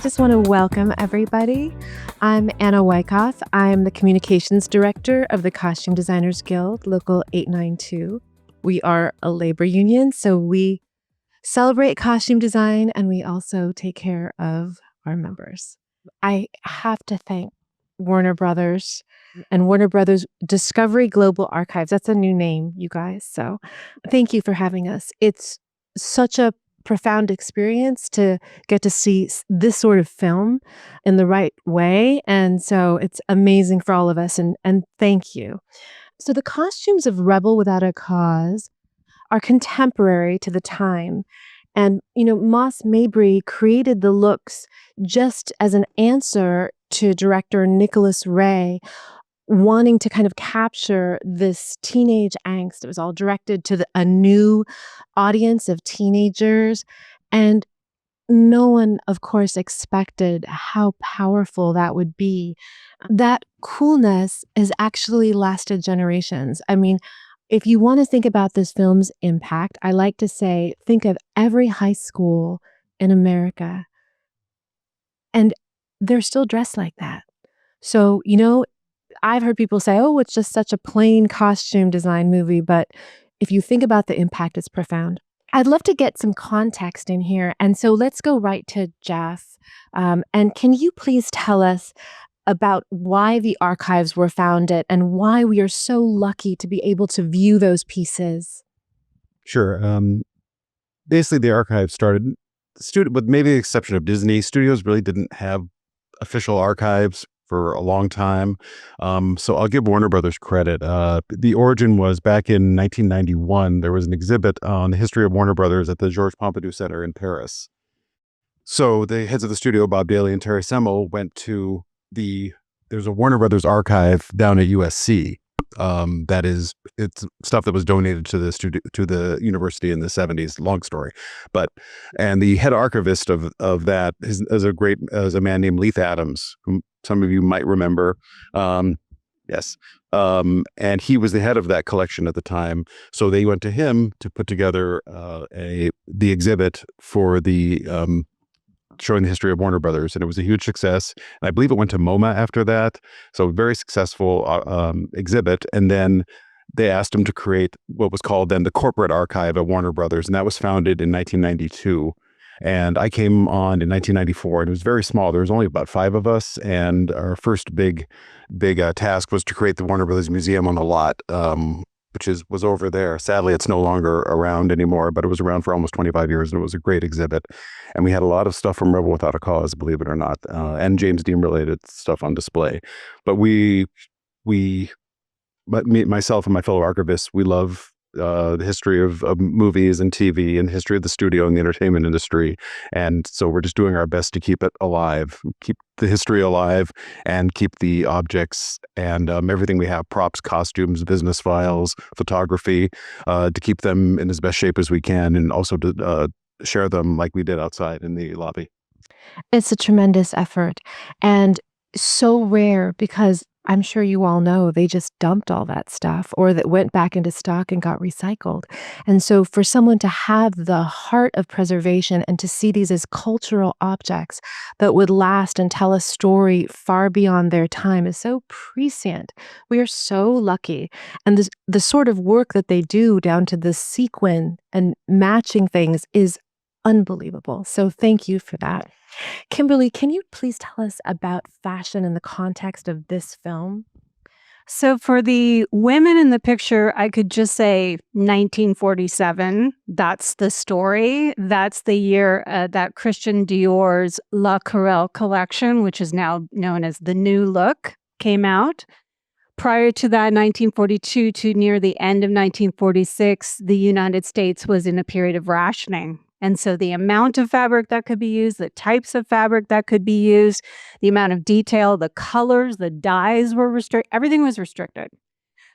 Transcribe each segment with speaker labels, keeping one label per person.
Speaker 1: just want to welcome everybody. I'm Anna Wyckoff. I'm the Communications Director of the Costume Designers Guild, Local 892. We are a labor union, so we celebrate costume design and we also take care of our members. I have to thank Warner Brothers and Warner Brothers Discovery Global Archives. That's a new name, you guys. So thank you for having us. It's such a profound experience to get to see this sort of film in the right way. And so it's amazing for all of us. And thank you. So the costumes of Rebel Without a Cause are contemporary to the time. And, Moss Mabry created the looks just as an answer to director Nicholas Ray wanting to kind of capture this teenage angst. It was all directed to a new audience of teenagers. And no one, of course, expected how powerful that would be. That coolness has actually lasted generations. I mean, if you want to think about this film's impact, I like to say, think of every high school in America. And they're still dressed like that. So, I've heard people say, oh, it's just such a plain costume design movie. But if you think about the impact, it's profound. I'd love to get some context in here. And so let's go right to Jeff. And can you please tell us about why the archives were founded and why we are so lucky to be able to view those pieces?
Speaker 2: Sure. Basically, the archive started, with maybe the exception of Disney, studios really didn't have official archives for a long time. So I'll give Warner Brothers credit. The origin was back in 1991. There was an exhibit on the history of Warner Brothers at the Georges Pompidou Center in Paris. So the heads of the studio, Bob Daly and Terry Semel, went to there's a Warner Brothers archive down at USC. It's stuff that was donated to the university in the 70s. Long story, and the head archivist of that is a man named Leith Adams, whom some of you might remember. Yes, and he was the head of that collection at the time. So they went to him to put together the exhibit for the showing the history of Warner Brothers, and it was a huge success. And I believe it went to MoMA after that. So very successful exhibit. And then they asked him to create what was called then the corporate archive at Warner Brothers, and that was founded in 1992. And I came on in 1994, and it was very small. There was only about 5 of us, and our first big task was to create the Warner Brothers Museum on the lot, which was over there. Sadly, it's no longer around anymore, but it was around for almost 25 years, and it was a great exhibit. And we had a lot of stuff from Rebel Without a Cause, believe it or not, and James Dean-related stuff on display. But myself and my fellow archivists, we love the history of movies and TV and the history of the studio and the entertainment industry. And so we're just doing our best to keep it alive, keep the history alive, and keep the objects and everything we have, props, costumes, business files, photography, to keep them in as best shape as we can, and also to share them like we did outside in the lobby.
Speaker 1: It's a tremendous effort and so rare because I'm sure you all know they just dumped all that stuff or that went back into stock and got recycled. And so for someone to have the heart of preservation and to see these as cultural objects that would last and tell a story far beyond their time is so prescient. We are so lucky. And the sort of work that they do down to the sequin and matching things is unbelievable. So thank you for that. Kimberly, can you please tell us about fashion in the context of this film?
Speaker 3: So for the women in the picture, I could just say 1947. That's the story. That's the year that Christian Dior's La Querelle collection, which is now known as the New Look, came out. Prior to that, 1942 to near the end of 1946, the United States was in a period of rationing. And so the amount of fabric that could be used, the types of fabric that could be used, the amount of detail, the colors, the dyes were restricted. Everything was restricted.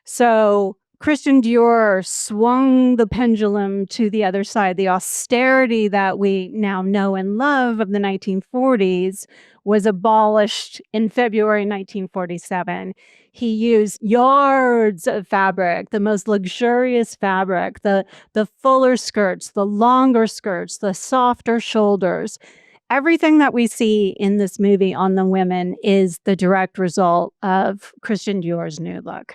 Speaker 3: So Christian Dior swung the pendulum to the other side. The austerity that we now know and love of the 1940s was abolished in February 1947. He used yards of fabric, the most luxurious fabric, the fuller skirts, the longer skirts, the softer shoulders. everything that we see in this movie on the women is the direct result of Christian Dior's new look.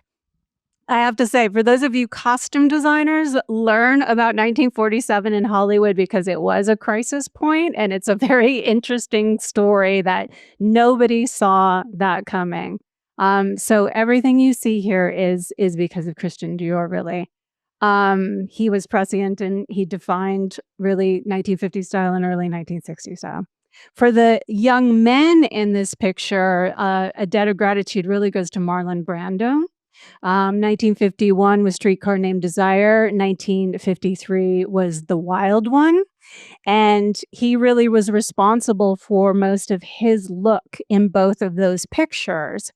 Speaker 3: I have to say, for those of you costume designers, learn about 1947 in Hollywood because it was a crisis point, and it's a very interesting story that nobody saw that coming. So everything you see here is because of Christian Dior, really. He was prescient and he defined really 1950s style and early 1960s style. For the young men in this picture, a debt of gratitude really goes to Marlon Brando. 1951 was Streetcar Named Desire. 1953 was The Wild One. And he really was responsible for most of his look in both of those pictures.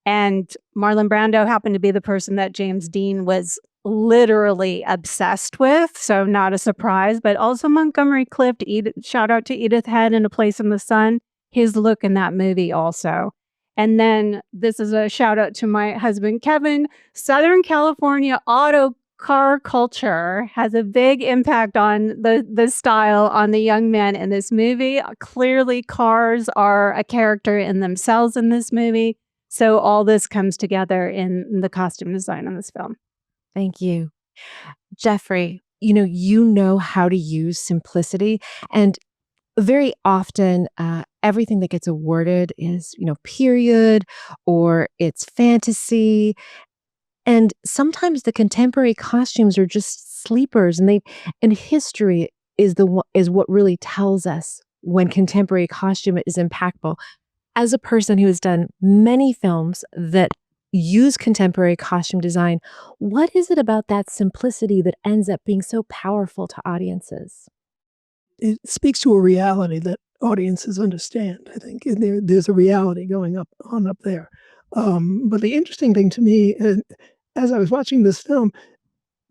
Speaker 3: And Marlon Brando happened to be the person that James Dean was literally obsessed with. So not a surprise, but also Montgomery Clift, shout out to Edith Head in A Place in the Sun, his look in that movie also. And then this is a shout out to my husband, Kevin. Southern California auto car culture has a big impact on the style on the young men in this movie. Clearly, cars are a character in themselves in this movie. So all this comes together in the costume design on this film.
Speaker 1: Thank you. Jeffrey, you know how to use simplicity, and very often everything that gets awarded is, period, or it's fantasy. And sometimes the contemporary costumes are just sleepers, and history is what really tells us when contemporary costume is impactful. As a person who has done many films that use contemporary costume design, what is it about that simplicity that ends up being so powerful to audiences?
Speaker 4: It speaks to a reality that audiences understand, I think. And there's a reality going on up there. But the interesting thing to me, as I was watching this film,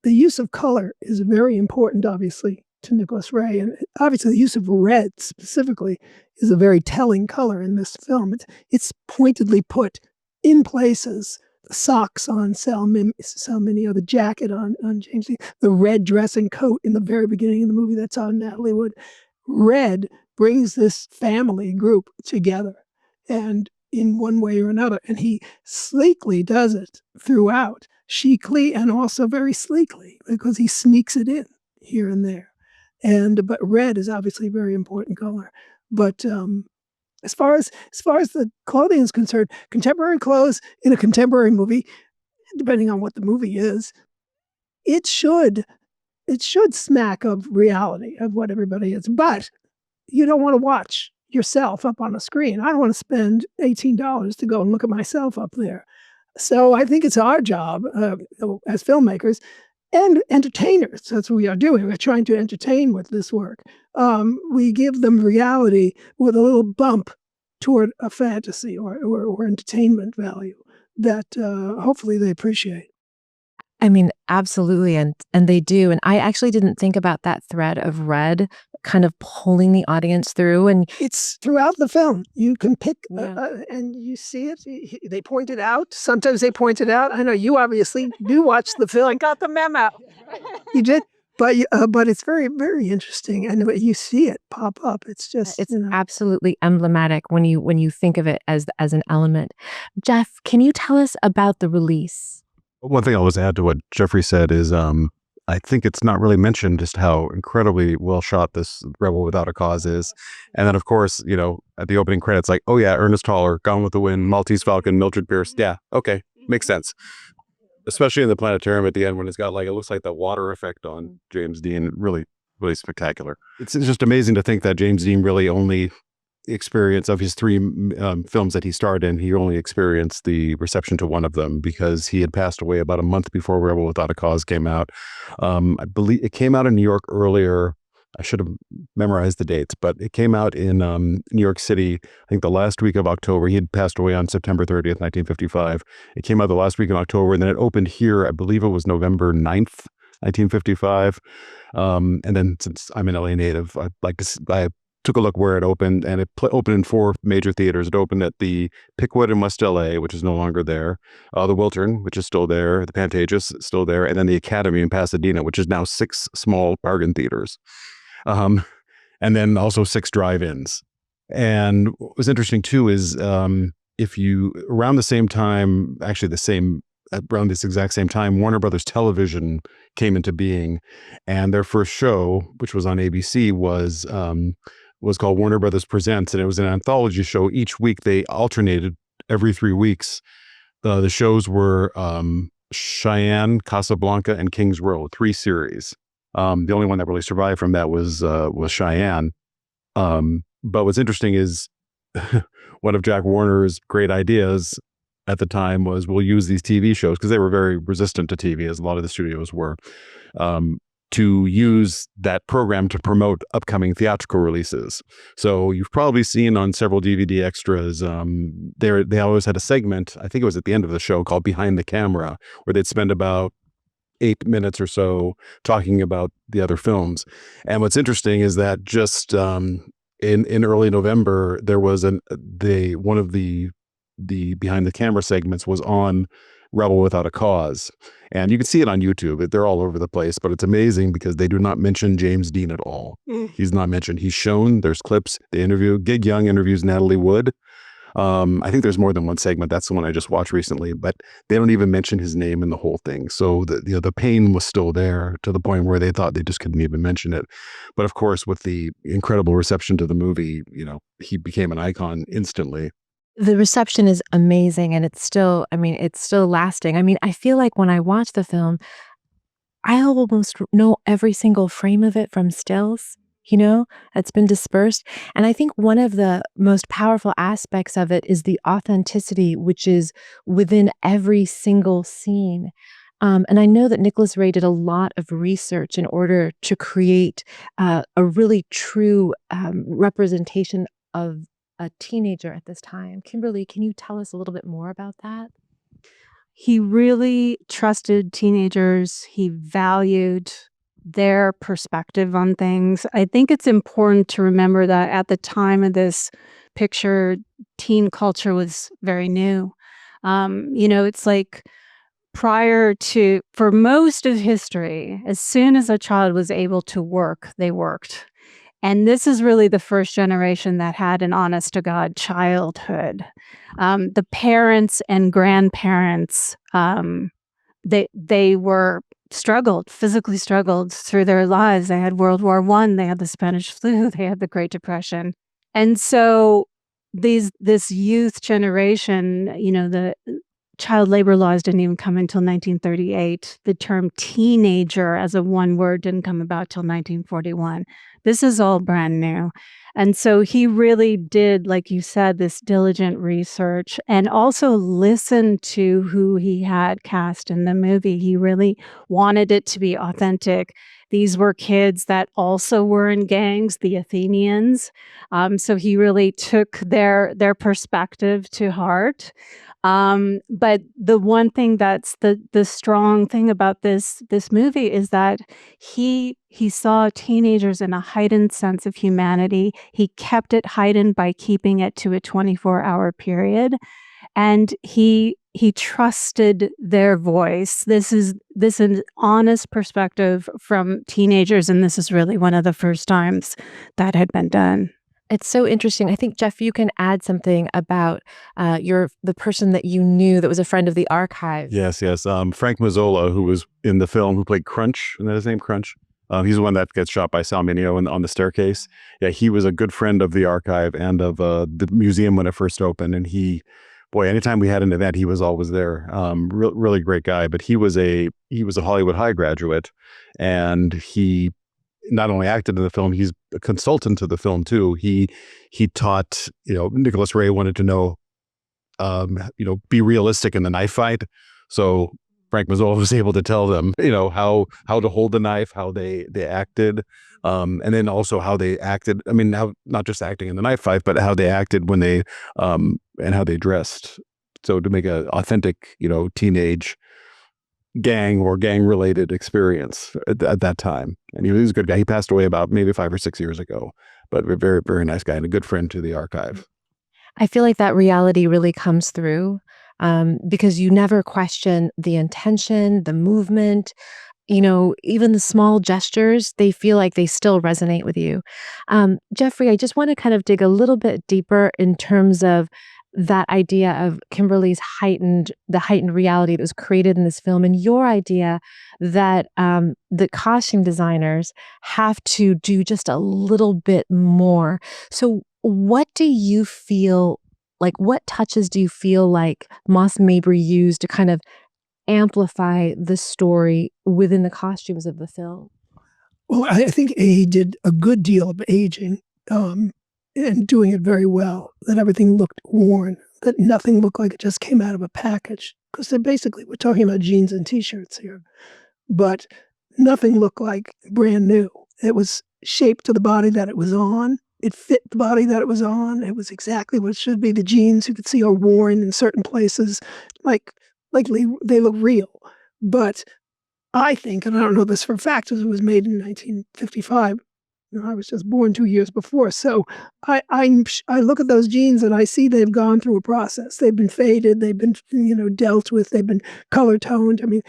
Speaker 4: the use of color is very important, obviously, to Nicholas Ray. And obviously the use of red specifically is a very telling color in this film. It's pointedly put in places. The socks on Salmini, or the jacket on James Dean, the red dressing coat in the very beginning of the movie that's on Natalie Wood. Red brings this family group together, and in one way or another, and he sleekly does it throughout, chicly and also very sleekly, because he sneaks it in here and there. But red is obviously a very important color. But as far as the clothing is concerned, contemporary clothes in a contemporary movie, depending on what the movie is, it should smack of reality of what everybody is. But you don't want to watch yourself up on a screen. I don't want to spend $18 to go and look at myself up there. So I think it's our job as filmmakers and entertainers. That's what we are doing. We're trying to entertain with this work. We give them reality with a little bump toward a fantasy or entertainment value that hopefully they appreciate.
Speaker 1: I mean, absolutely. And they do. And I actually didn't think about that thread of red kind of pulling the audience through. And
Speaker 4: it's throughout the film. You can pick and you see it. They point it out. Sometimes they point it out. I know you obviously do watch the film.
Speaker 3: I got the memo.
Speaker 4: You did. But it's very, very interesting. And you see it pop up. It's just,
Speaker 1: it's absolutely emblematic when you think of it as an element. Jeff, can you tell us about the release?
Speaker 2: One thing I'll just add to what Jeffrey said is I think it's not really mentioned just how incredibly well shot this Rebel Without a Cause is. And then, of course, at the opening credits, like, oh yeah, Ernest Haller, Gone with the Wind, Maltese Falcon, Mildred Pierce. Yeah, okay, makes sense. Especially in the planetarium at the end when it's got it looks like the water effect on James Dean. Really, really spectacular. It's just amazing to think that James Dean really only experience of his three films that he starred in, he only experienced the reception to one of them because he had passed away about a month before Rebel Without a Cause came out. I believe it came out in New York earlier. I should have memorized the dates, but it came out in New York City, I think the last week of October. He had passed away on September 30th, 1955. It came out the last week in October, and then it opened here, I believe it was November 9th, 1955. And then since I'm an LA native, I took a look where it opened, and it opened in 4 major theaters. It opened at the Pickwood in West LA, which is no longer there, the Wiltern, which is still there, the Pantages is still there, and then the Academy in Pasadena, which is now 6 small bargain theaters. And then also 6 drive-ins. And what was interesting too is if you around the same time, actually around this exact same time, Warner Brothers Television came into being, and their first show, which was on ABC, was called Warner Brothers Presents, and it was an anthology show. Each week they alternated every 3 weeks. The shows were Cheyenne, Casablanca, and Kings Row, 3 series. The only one that really survived from that was Cheyenne. But what's interesting is one of Jack Warner's great ideas at the time was, we'll use these TV shows, because they were very resistant to TV, as a lot of the studios were, to use that program to promote upcoming theatrical releases. So you've probably seen on several DVD extras, they always had a segment, I think it was at the end of the show, called Behind the Camera, where they'd spend about 8 minutes or so talking about the other films. And what's interesting is that just in early November, there was one of the Behind the Camera segments was on Rebel Without a Cause. And you can see it on YouTube. They're all over the place, but it's amazing because they do not mention James Dean at all. He's not mentioned. He's shown, there's clips, they interview, Gig Young interviews Natalie Wood. I think there's more than one segment. That's the one I just watched recently, but they don't even mention his name in the whole thing. So the pain was still there, to the point where they thought they just couldn't even mention it. But of course, with the incredible reception to the movie, he became an icon instantly.
Speaker 1: The reception is amazing, and it's still lasting. I mean, I feel like when I watch the film, I almost know every single frame of it from stills, that's been dispersed. And I think one of the most powerful aspects of it is the authenticity, which is within every single scene. And I know that Nicholas Ray did a lot of research in order to create a really true representation of a teenager at this time. Kimberly, can you tell us a little bit more about that?
Speaker 3: He really trusted teenagers. He valued their perspective on things. I think it's important to remember that at the time of this picture, teen culture was very new. It's like for most of history, as soon as a child was able to work, they worked. And this is really the first generation that had an honest-to-God childhood. The parents and grandparents, they were physically struggled through their lives. They had World War I, they had the Spanish flu, they had the Great Depression. And so this youth generation, the child labor laws didn't even come until 1938. The term teenager as a one word didn't come about till 1941. This is all brand new. And so he really did, like you said, this diligent research, and also listened to who he had cast in the movie. He really wanted it to be authentic. These were kids that also were in gangs, the Athenians. So he really took their perspective to heart. But the one thing that's the strong thing about this movie is that he saw teenagers in a heightened sense of humanity. He kept it heightened by keeping it to a 24-hour period, and he trusted their voice. This is an honest perspective from teenagers, and this is really one of the first times that had been done.
Speaker 1: It's so interesting. I think, Jeff, you can add something about the person that you knew that was a friend of the archive.
Speaker 2: Yes. Frank Mazzola, who was in the film, who played Crunch. Isn't that his name, Crunch? He's the one that gets shot by Sal Mineo on the staircase. Yeah, he was a good friend of the archive and of the museum when it first opened. And anytime we had an event, he was always there. Really great guy. But he was a Hollywood High graduate, and he not only acted in the film, he's a consultant to the film too. He taught, Nicholas Ray wanted to know, be realistic in the knife fight. So Frank Mazzola was able to tell them, how to hold the knife, how they acted, and then also how they acted. I mean, not just acting in the knife fight, but how they acted when they, and how they dressed. So to make an authentic, teenage gang or gang-related experience at that time. And he was a good guy. He passed away about maybe 5 or 6 years ago, but a very, very nice guy and a good friend to the archive.
Speaker 1: I feel like that reality really comes through because you never question the intention, the movement, even the small gestures, they feel like they still resonate with you. Jeffrey, I just want to kind of dig a little bit deeper in terms of that idea of Kimberly's heightened reality that was created in this film, and your idea that the costume designers have to do just a little bit more. So what do you feel like, what touches do you feel like Moss Mabry used to kind of amplify the story within the costumes of the film?
Speaker 4: Well, I think he did a good deal of aging, and doing it very well, that everything looked worn, that nothing looked like it just came out of a package. Because we're talking about jeans and T-shirts here, but nothing looked like brand new. It was shaped to the body that it was on. It fit the body that it was on. It was exactly what it should be. The jeans you could see are worn in certain places, like they look real. But I think, and I don't know this for a fact, because it was made in 1955. I was just born 2 years before. So I look at those jeans and I see they've gone through a process. They've been faded. They've been, dealt with. They've been color toned. I mean,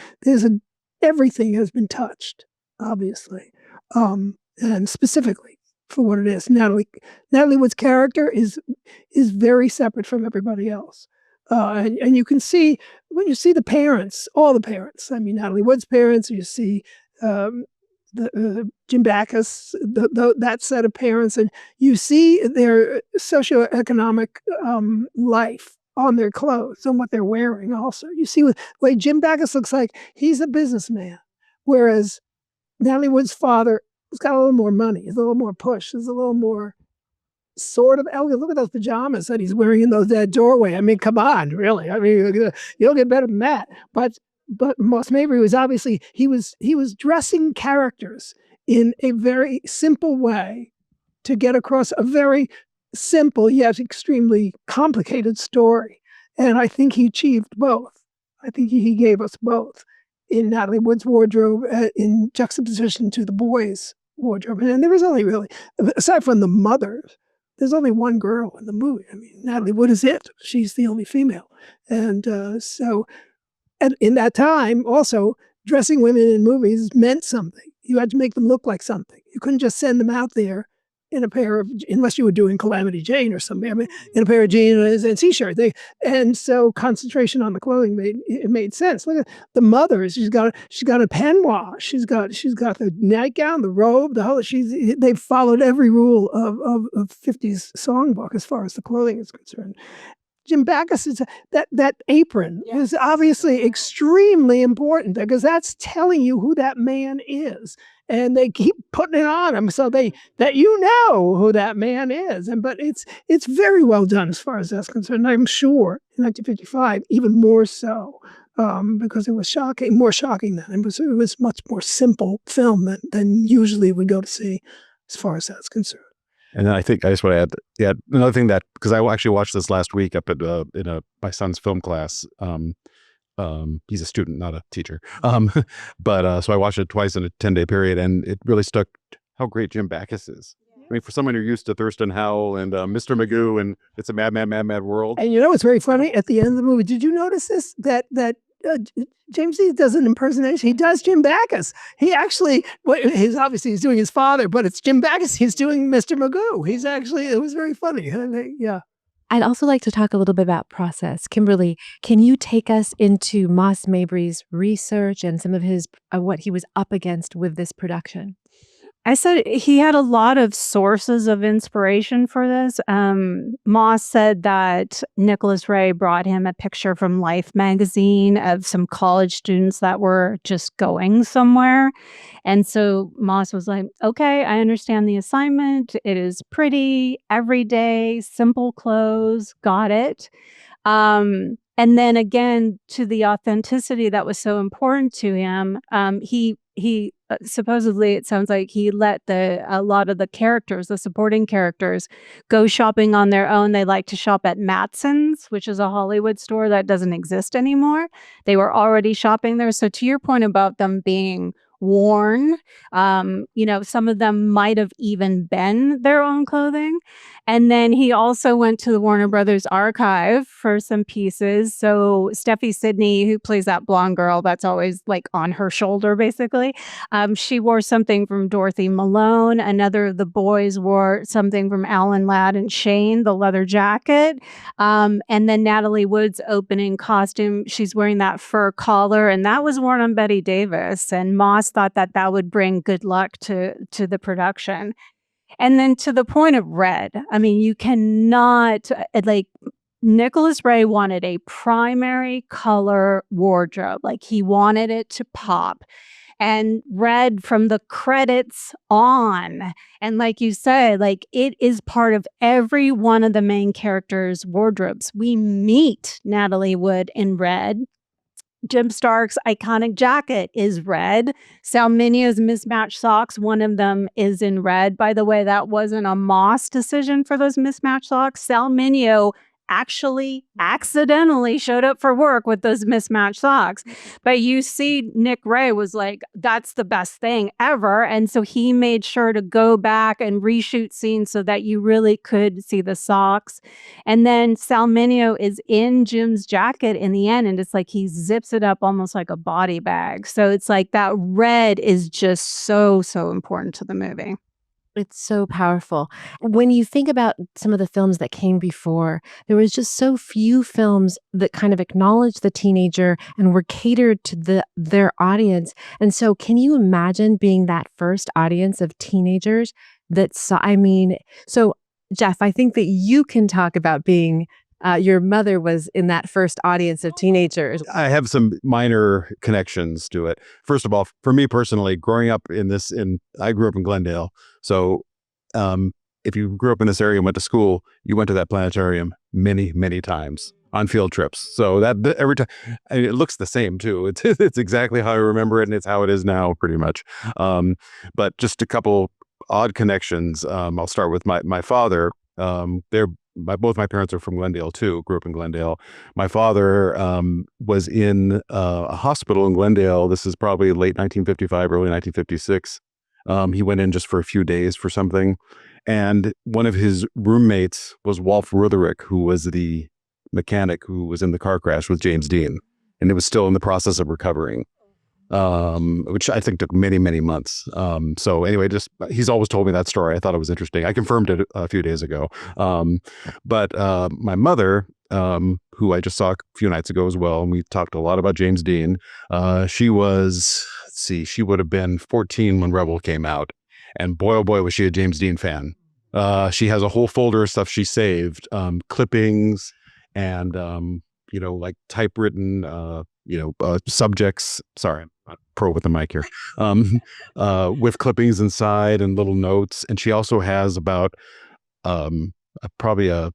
Speaker 4: everything has been touched, obviously, and specifically for what it is. Natalie Wood's character is very separate from everybody else. And you can see, when you see the parents, all the parents, I mean, Natalie Wood's parents, you see Jim Backus, that set of parents, and you see their socioeconomic life on their clothes and what they're wearing also. You see the way Jim Backus looks like he's a businessman, whereas Natalie Wood's father has got a little more money, he's a little more push, he's a little more sort of elegant. Look at those pajamas that he's wearing in that doorway. I mean, come on, really. I mean, you don't get better than that. But Moss Mabry was obviously, he was dressing characters in a very simple way to get across a very simple yet extremely complicated story. And I think he achieved both. I think he gave us both in Natalie Wood's wardrobe, in juxtaposition to the boys' wardrobe. And there was only really, aside from the mothers, there's only one girl in the movie. I mean, Natalie Wood is it. She's the only female. And and in that time, also, dressing women in movies meant something. You had to make them look like something. You couldn't just send them out there in a pair of, unless you were doing Calamity Jane or something, I mean, in a pair of jeans and T-shirt. And so concentration on the clothing made sense. Look at the mothers. She's got a peignoir. She's got the nightgown, the robe, they've followed every rule of 50s songbook as far as the clothing is concerned. Jim Backus, that apron is obviously extremely important, because that's telling you who that man is. And they keep putting it on him so that you know who that man is. But it's very well done as far as that's concerned. I'm sure in 1955, even more so, because it was more shocking then. It was much more simple film than usually we go to see as far as that's concerned.
Speaker 2: And then I think I just want to add, another thing, that because I actually watched this last week up at my son's film class. He's a student, not a teacher. But so I watched it twice in a 10-day period, and it really stuck how great Jim Backus is. I mean, for someone who's used to Thurston Howell and Mr. Magoo and It's a Mad, Mad, Mad, Mad World.
Speaker 4: And it's very funny at the end of the movie. Did you notice this? That James Dean does an impersonation. He does Jim Backus. He actually, he's doing his father, but it's Jim Backus. He's doing Mr. Magoo. It was very funny. Yeah.
Speaker 1: I'd also like to talk a little bit about process. Kimberly, can you take us into Moss Mabry's research and some of his what he was up against with this production?
Speaker 3: I said he had a lot of sources of inspiration for this. Moss said that Nicholas Ray brought him a picture from Life magazine of some college students that were just going somewhere. And so Moss was like, okay, I understand the assignment. It is pretty, everyday, simple clothes. Got it. And then again, to the authenticity that was so important to him, he supposedly, it sounds like he let a lot of the characters, the supporting characters, go shopping on their own. They like to shop at Matson's, which is a Hollywood store that doesn't exist anymore. They were already shopping there. So to your point about them being worn. Some of them might have even been their own clothing. And then he also went to the Warner Brothers archive for some pieces. So Steffi Sidney, who plays that blonde girl that's always like on her shoulder, basically, she wore something from Dorothy Malone. Another of the boys wore something from Alan Ladd and Shane, the leather jacket. And then Natalie Wood's opening costume, she's wearing that fur collar, and that was worn on Betty Davis. And Moss thought that would bring good luck to the production. And then to the point of red, I mean, you cannot, Nicholas Ray wanted a primary color wardrobe. Like, he wanted it to pop. And red from the credits on. And like you said, it is part of every one of the main characters' wardrobes. We meet Natalie Wood in red. Jim Stark's iconic jacket is red. Sal Minio's mismatched socks, one of them is in red. By the way, that wasn't a Moss decision for those mismatched socks. Sal Minio actually accidentally showed up for work with those mismatched socks. But you see, Nick Ray was like, that's the best thing ever. And so he made sure to go back and reshoot scenes so that you really could see the socks. And then Sal Minio is in Jim's jacket in the end, and it's like he zips it up almost like a body bag. So it's like that red is just so, so important to the movie.
Speaker 1: It's so powerful. When you think about some of the films that came before, there was just so few films that kind of acknowledged the teenager and were catered to their audience. And so can you imagine being that first audience of teenagers that saw, so Jeff, I think that you can talk about being your mother was in that first audience of teenagers.
Speaker 2: I have some minor connections to it. First of all, for me personally, growing up I grew up in Glendale. So if you grew up in this area and went to school, you went to that planetarium many, many times on field trips. So that every time, it looks the same too. It's exactly how I remember it, and it's how it is now pretty much. But just a couple odd connections. I'll start with my father. Both my parents are from Glendale too, grew up in Glendale. My father was in a hospital in Glendale. This is probably late 1955, early 1956. He went in just for a few days for something. And one of his roommates was Wolf Rutherick, who was the mechanic who was in the car crash with James Dean. And it was still in the process of recovering, which I think took many, many months. So anyway, he's always told me that story. I thought it was interesting. I confirmed it a few days ago. But my mother, who I just saw a few nights ago as well, and we talked a lot about James Dean. She would have been 14 when Rebel came out. And boy, oh boy, was she a James Dean fan. She has a whole folder of stuff she saved, clippings and, like typewritten, subjects. Sorry, I'm not pro with the mic here. With clippings inside and little notes. And she also has about probably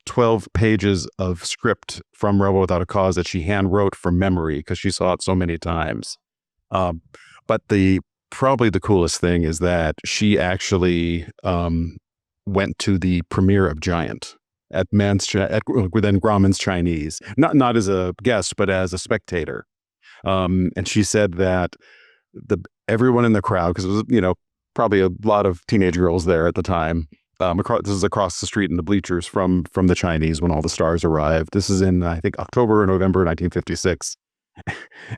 Speaker 2: 12 pages of script from Rebel Without a Cause that she hand wrote from memory because she saw it so many times. But probably the coolest thing is that she actually went to the premiere of Giant within Grauman's Chinese, not as a guest, but as a spectator. And she said that everyone in the crowd, because it was, probably a lot of teenage girls there at the time. This is across the street in the bleachers from the Chinese when all the stars arrived. This is in, I think, October or November 1956.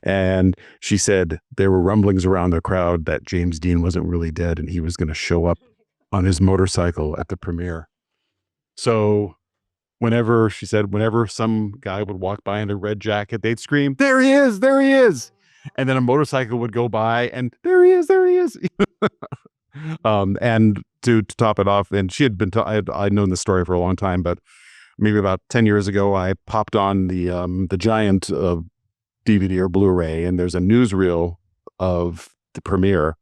Speaker 2: And she said there were rumblings around the crowd that James Dean wasn't really dead and he was going to show up on his motorcycle at the premiere. So whenever some guy would walk by in a red jacket, they'd scream, "There he is, there he is." And then a motorcycle would go by and there he is, there he is. And to top it off, and she had been, I'd known this story for a long time, but maybe about 10 years ago, I popped on the Giant DVD or Blu-ray, and there's a newsreel of the premiere,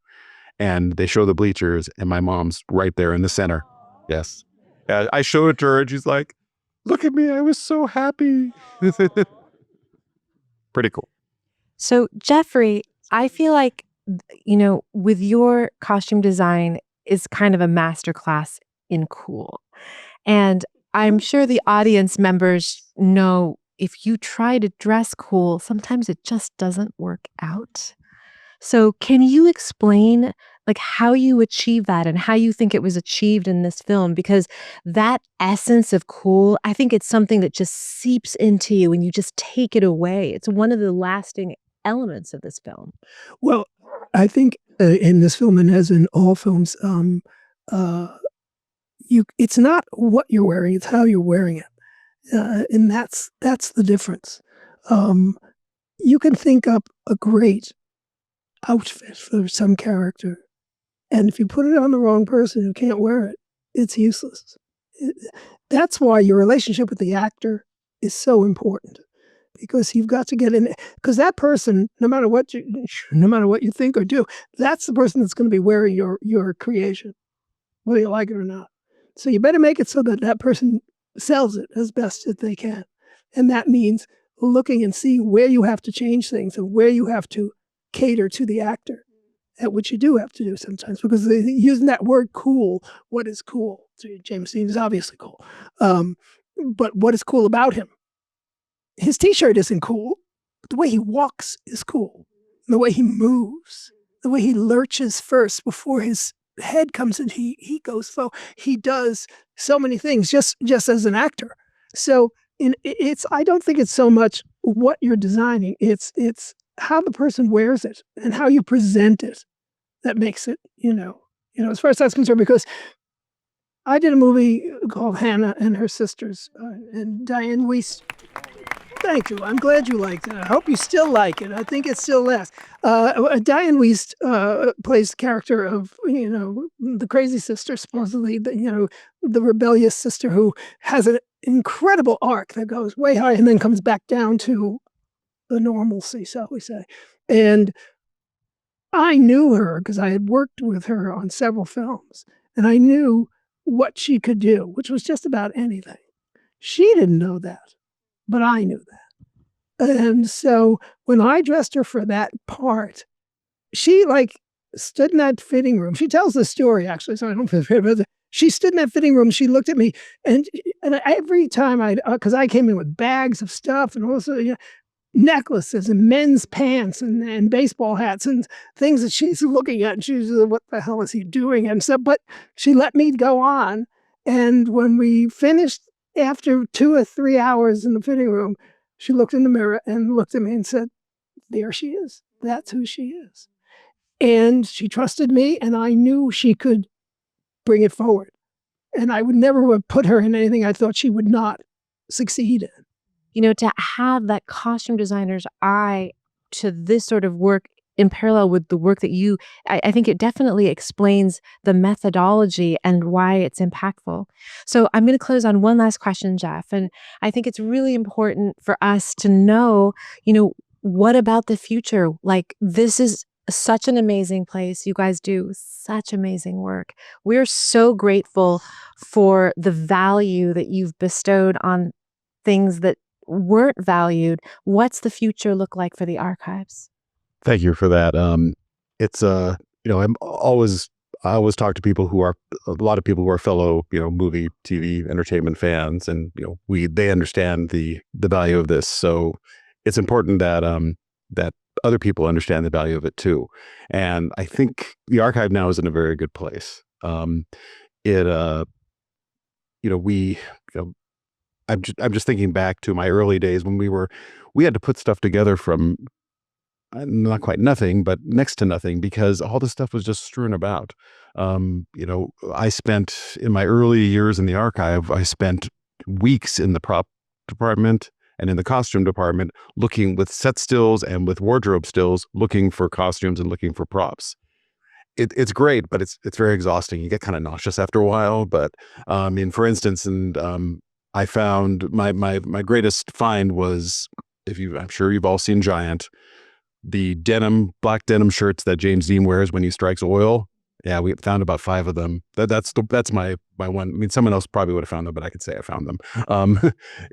Speaker 2: and they show the bleachers, and my mom's right there in the center. Yes. I showed it to her, and she's like, "Look at me, I was so happy." Pretty cool.
Speaker 1: So Jeffrey, I feel like, with your costume design is kind of a masterclass in cool. And I'm sure the audience members know if you try to dress cool, sometimes it just doesn't work out. So can you explain like how you achieve that and how you think it was achieved in this film? Because that essence of cool, I think it's something that just seeps into you and you just take it away. It's one of the lasting elements of this film.
Speaker 4: Well, I think in this film, and as in all films, uh, it's not what you're wearing; it's how you're wearing it, and that's the difference. Um, you can think up a great outfit for some character, and if you put it on the wrong person who can't wear it, it's useless. It- That's why your relationship with the actor is so important, because you've got to get in. Because that person, no matter what you think or do, that's the person that's going to be wearing your creation, whether you like it or not. So you better make it so that that person sells it as best as they can, and that means looking and see where you have to change things and where you have to cater to the actor, at which you do have to do sometimes, because using that word cool, what is cool? James Dean is obviously cool. But what is cool about him? His t-shirt isn't cool, but the way he walks is cool. The way he moves, the way he lurches first before his head comes in, he goes slow. He does so many things just as an actor. So I don't think it's so much what you're designing, it's how the person wears it and how you present it that makes it, as far as that's concerned, because I did a movie called Hannah and Her Sisters, and Diane Weiss. Thank you. I'm glad you liked it. I hope you still like it. I think it still lasts. Diane Weiss plays the character of, the crazy sister, supposedly, the rebellious sister who has an incredible arc that goes way high and then comes back down to the normalcy, shall we say. And I knew her because I had worked with her on several films, and I knew what she could do, which was just about anything. She didn't know that, but I knew that. And so when I dressed her for that part, she stood in that fitting room. She tells the story, actually, so I don't feel bad about it. She stood in that fitting room. She looked at me, and every time because I came in with bags of stuff and also necklaces and men's pants and baseball hats and things that she's looking at, and she's what the hell is he doing? And so, but she let me go on. And when we finished, after 2 or 3 hours in the fitting room, she looked in the mirror and looked at me and said, "There she is. That's who she is." And she trusted me, and I knew she could bring it forward. And I would never have put her in anything I thought she would not succeed in.
Speaker 1: To have that costume designer's eye to this sort of work in parallel with the work that I think it definitely explains the methodology and why it's impactful. So I'm going to close on one last question, Jeff. And I think it's really important for us to know, what about the future? Like, this is such an amazing place. You guys do such amazing work. We're so grateful for the value that you've bestowed on things that weren't valued. What's the future look like for the archives?
Speaker 2: Thank you for that. It's I always talk to people who are a lot of people who are fellow movie, TV, entertainment fans, and they understand the value of this. So it's important that that other people understand the value of it too. And I think the archive now is in a very good place. I'm just thinking back to my early days when we had to put stuff together from not quite nothing, but next to nothing, because all the stuff was just strewn about. I spent in my early years in the archive, I spent weeks in the prop department and in the costume department looking with set stills and with wardrobe stills, looking for costumes and looking for props. It's great, but it's very exhausting. You get kind of nauseous after a while. But for instance, I found my greatest find was, I'm sure you've all seen Giant, the black denim shirts that James Dean wears when he strikes oil. Yeah, we found about 5 of them. That's my one. I mean, someone else probably would have found them, but I could say I found them.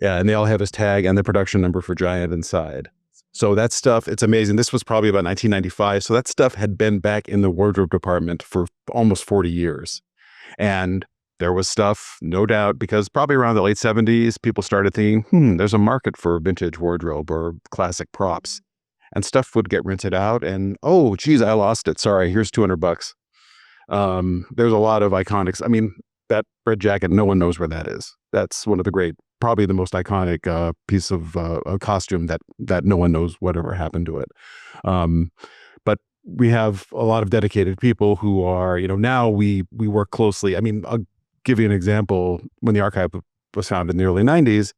Speaker 2: Yeah, and they all have his tag and the production number for Giant inside. So that stuff, it's amazing. This was probably about 1995. So that stuff had been back in the wardrobe department for almost 40 years. And there was stuff, no doubt, because probably around the late 70s, people started thinking, there's a market for vintage wardrobe or classic props. and stuff would get rented out. And oh, geez, I lost it. Sorry, here's $200. There's a lot of iconics. I mean, that red jacket, no one knows where that is. That's one of the great, probably the most iconic piece of a costume that no one knows whatever happened to it. But we have a lot of dedicated people who are, now we work closely. I mean, I'll give you an example. When the archive was founded in the early 90s,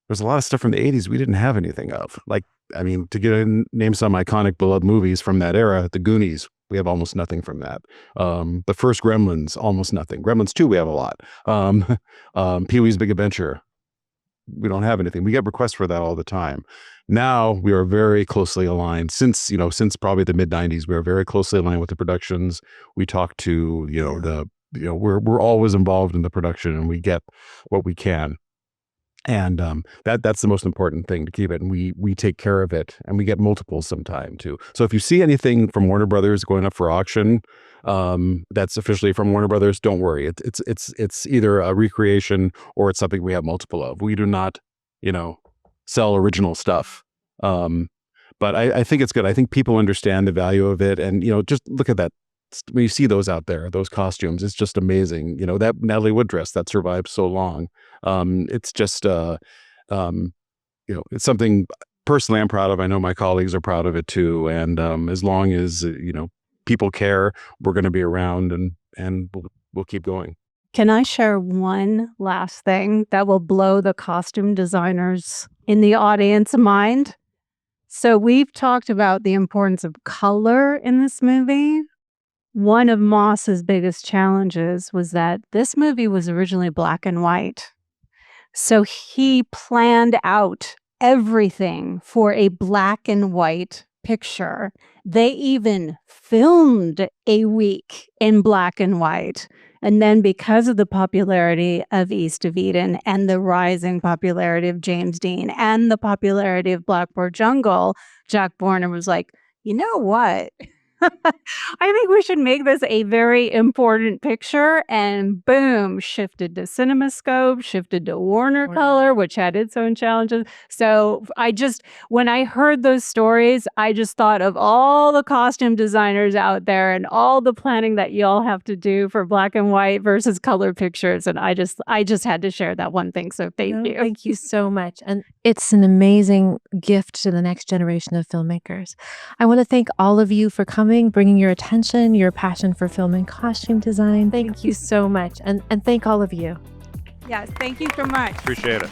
Speaker 2: there's a lot of stuff from the 80s we didn't have anything of. Like, I mean, to name some iconic beloved movies from that era, The Goonies, we have almost nothing from that. The first Gremlins, almost nothing. Gremlins 2, we have a lot. Pee-wee's Big Adventure, we don't have anything. We get requests for that all the time. Now we are very closely aligned. Since probably the mid 90s, we are very closely aligned with the productions. We talk to, we're always involved in the production, and we get what we can. And that's the most important thing, to keep it. And we take care of it, and we get multiples sometime too. So if you see anything from Warner Brothers going up for auction, that's officially from Warner Brothers, don't worry. It's either a recreation or it's something we have multiple of. We do not, sell original stuff. But I think it's good. I think people understand the value of it, and just look at that. When you see those out there, those costumes, it's just amazing. That Natalie Wood dress that survived so long. It's just, it's something personally I'm proud of. I know my colleagues are proud of it too. And as long as, people care, we're going to be around, and we'll keep going.
Speaker 3: Can I share one last thing that will blow the costume designers in the audience mind? So we've talked about the importance of color in this movie. One of Moss's biggest challenges was that this movie was originally black and white. So he planned out everything for a black and white picture. They even filmed a week in black and white. And then because of the popularity of East of Eden and the rising popularity of James Dean and the popularity of Blackboard Jungle, Jack Warner was like, you know what? I think we should make this a very important picture, and boom, shifted to CinemaScope, shifted to Warner Color, which had its own challenges. So when I heard those stories, I just thought of all the costume designers out there and all the planning that y'all have to do for black and white versus color pictures. And I just had to share that one thing. So thank you.
Speaker 1: Thank you so much. And it's an amazing gift to the next generation of filmmakers. I want to thank all of you for coming, bringing your attention, your passion for film and costume design. Thank you so much. And thank all of you.
Speaker 3: Yes, thank you so much.
Speaker 2: Appreciate it.